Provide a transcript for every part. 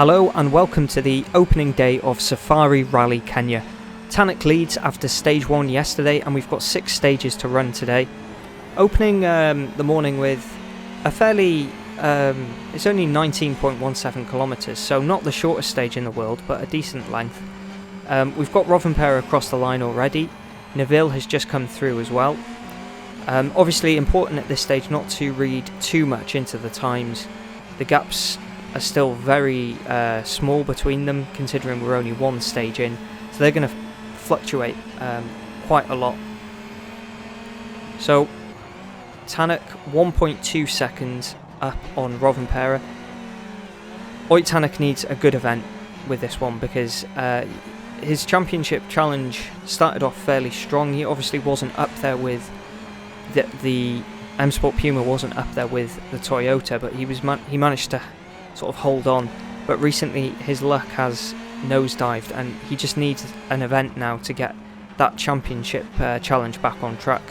Hello and welcome to the opening day of Safari Rally Kenya. Tanak leads after stage 1 yesterday and we've got 6 stages to run today. Opening the morning with a fairly, it's only 19.17 kilometres, so not the shortest stage in the world, but a decent length. We've got Rovanperä across the line already. Neville has just come through as well. Obviously important at this stage not to read too much into the times. The gaps are still very small between them, considering we're only 1 stage in, so they're going to fluctuate quite a lot. So Tanak 1.2 seconds up on Rovanperä. Tanak needs a good event with this one because his championship challenge started off fairly strong. He obviously wasn't up there with the M Sport Puma wasn't up there with the Toyota, but he managed to sort of hold on, but recently his luck has nosedived and he just needs an event now to get that championship challenge back on track.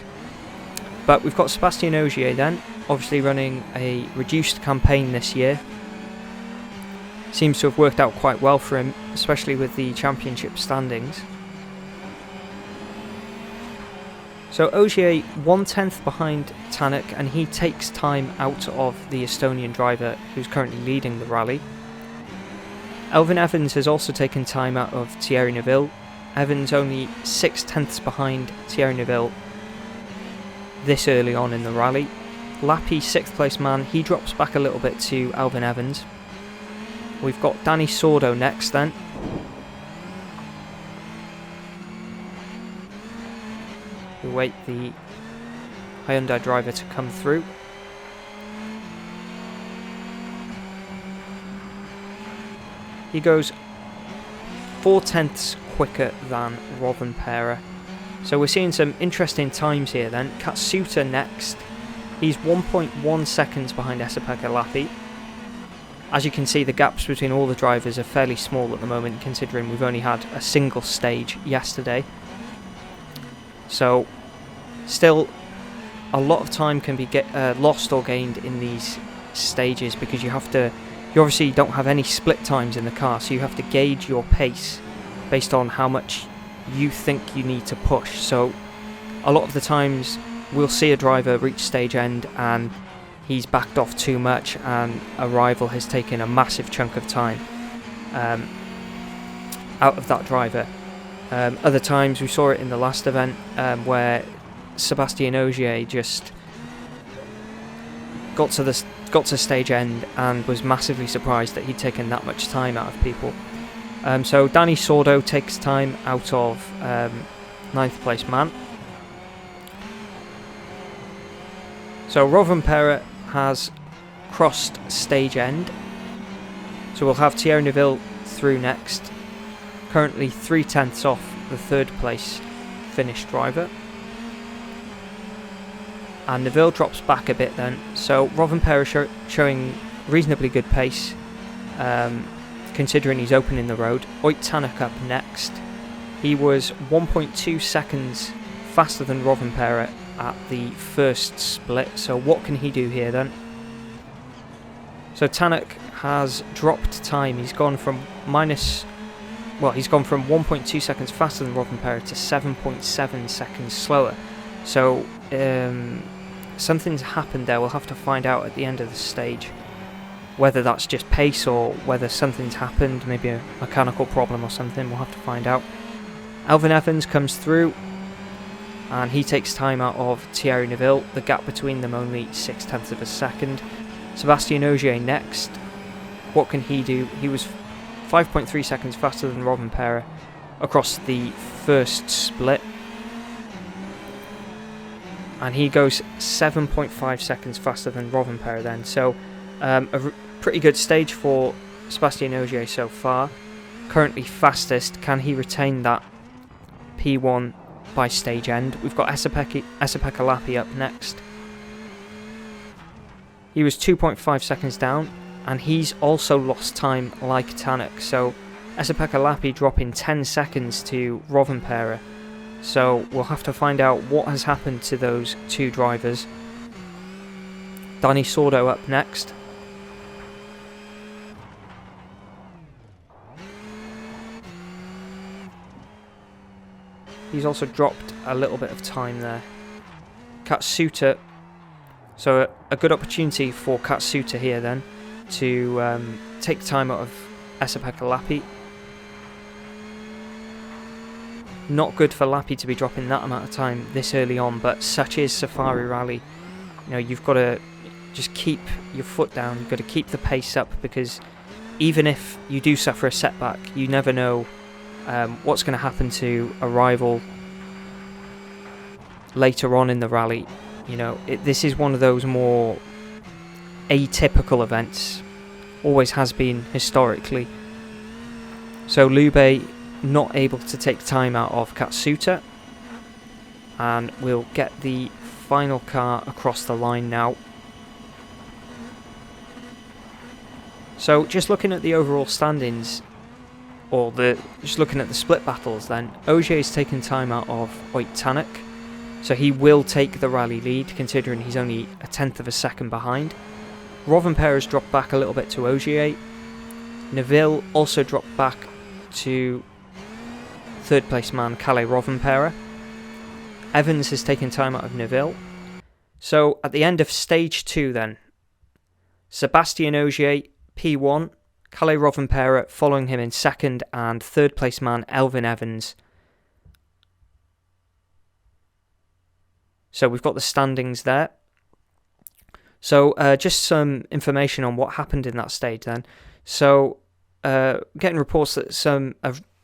But we've got Sébastien Ogier then, obviously running a reduced campaign this year. Seems to have worked out quite well for him, especially with the championship standings. So Ogier 1/10 behind Tanak, and he takes time out of the Estonian driver who's currently leading the rally. Elfyn Evans has also taken time out of Thierry Neuville. Evans only 6/10 behind Thierry Neuville this early on in the rally. Lappi, 6th place man, he drops back a little bit to Elfyn Evans. We've got Dani Sordo next then. We wait the Hyundai driver to come through. He goes 4/10 quicker than Rovanperä. So we're seeing some interesting times here then. Katsuta next. He's 1.1 seconds behind Esa-Pekka Lappi. As you can see, the gaps between all the drivers are fairly small at the moment, considering we've only had a single stage yesterday. So still a lot of time can be lost or gained in these stages, because you obviously don't have any split times in the car, so you have to gauge your pace based on how much you think you need to push. So a lot of the times we'll see a driver reach stage end and he's backed off too much and a rival has taken a massive chunk of time out of that driver. Other times, we saw it in the last event where Sébastien Ogier just got to stage end and was massively surprised that he'd taken that much time out of people. So Dani Sordo takes time out of 9th place man. So Rovanperä has crossed stage end. So we'll have Thierry Neuville through next. Currently 3/10 off the 3rd place finished driver. And Neville drops back a bit then. So Rovanperä showing reasonably good pace, considering he's opening the road. Tanak up next. He was 1.2 seconds faster than Rovanperä at the first split. So what can he do here then? So Tanak has dropped time. He's gone from 1.2 seconds faster than Rovanperä to 7.7 seconds slower. So something's happened there. We'll have to find out at the end of the stage whether that's just pace or whether something's happened, maybe a mechanical problem or something. We'll have to find out. Elfyn Evans comes through and he takes time out of Thierry Neuville. The gap between them only 6/10 of a second. Sébastien Ogier next. What can he do? He was 5.3 seconds faster than Rovanperä across the first split. And he goes 7.5 seconds faster than Rovanperä then. So a pretty good stage for Sébastien Ogier so far. Currently fastest. Can he retain that P1 by stage end? We've got Esa-Pekka Lappi up next. He was 2.5 seconds down, and he's also lost time like Tanak. So Esa-Pekka Lappi dropping 10 seconds to Rovanperä. So we'll have to find out what has happened to those two drivers. Dani Sordo up next. He's also dropped a little bit of time there. Katsuta, so a good opportunity for Katsuta here then to take time out of Esa-Pekka Lappi. Not good for Lappi to be dropping that amount of time this early on, but such is Safari Rally. You know, you've got to just keep your foot down, you've got to keep the pace up, because even if you do suffer a setback, you never know what's going to happen to a rival later on in the rally. You know, this is one of those more atypical events, always has been historically. So Lube not able to take time out of Katsuta, and we'll get the final car across the line now. So just looking at the overall standings, or just looking at the split battles then, Ogier's taken time out of Oyt Tanak, so he will take the rally lead considering he's only a tenth of a second behind. Rovanperä has dropped back a little bit to Ogier. Neville also dropped back to third place man Kalle Rovanperä. Evans has taken time out of Neville. So at the end of stage 2 then, Sebastian Ogier P1, Kalle Rovanperä following him in second, and third place man Elfyn Evans. So we've got the standings there. So just some information on what happened in that stage then. So getting reports that some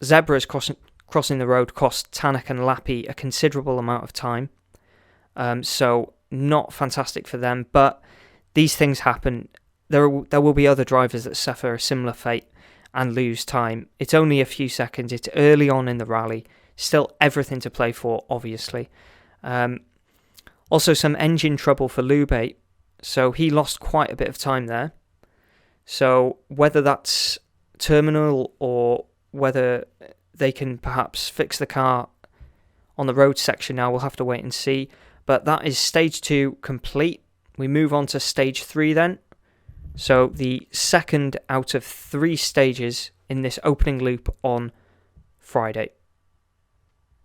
zebras crossing the road cost Tanak and Lappi a considerable amount of time. So not fantastic for them, but these things happen. There will be other drivers that suffer a similar fate and lose time. It's only a few seconds. It's early on in the rally. Still everything to play for, obviously. Also some engine trouble for Lube. So he lost quite a bit of time there. So whether that's terminal or whether they can perhaps fix the car on the road section now, we'll have to wait and see. But that is stage 2 complete. We move on to stage 3 then. So the second out of 3 stages in this opening loop on Friday.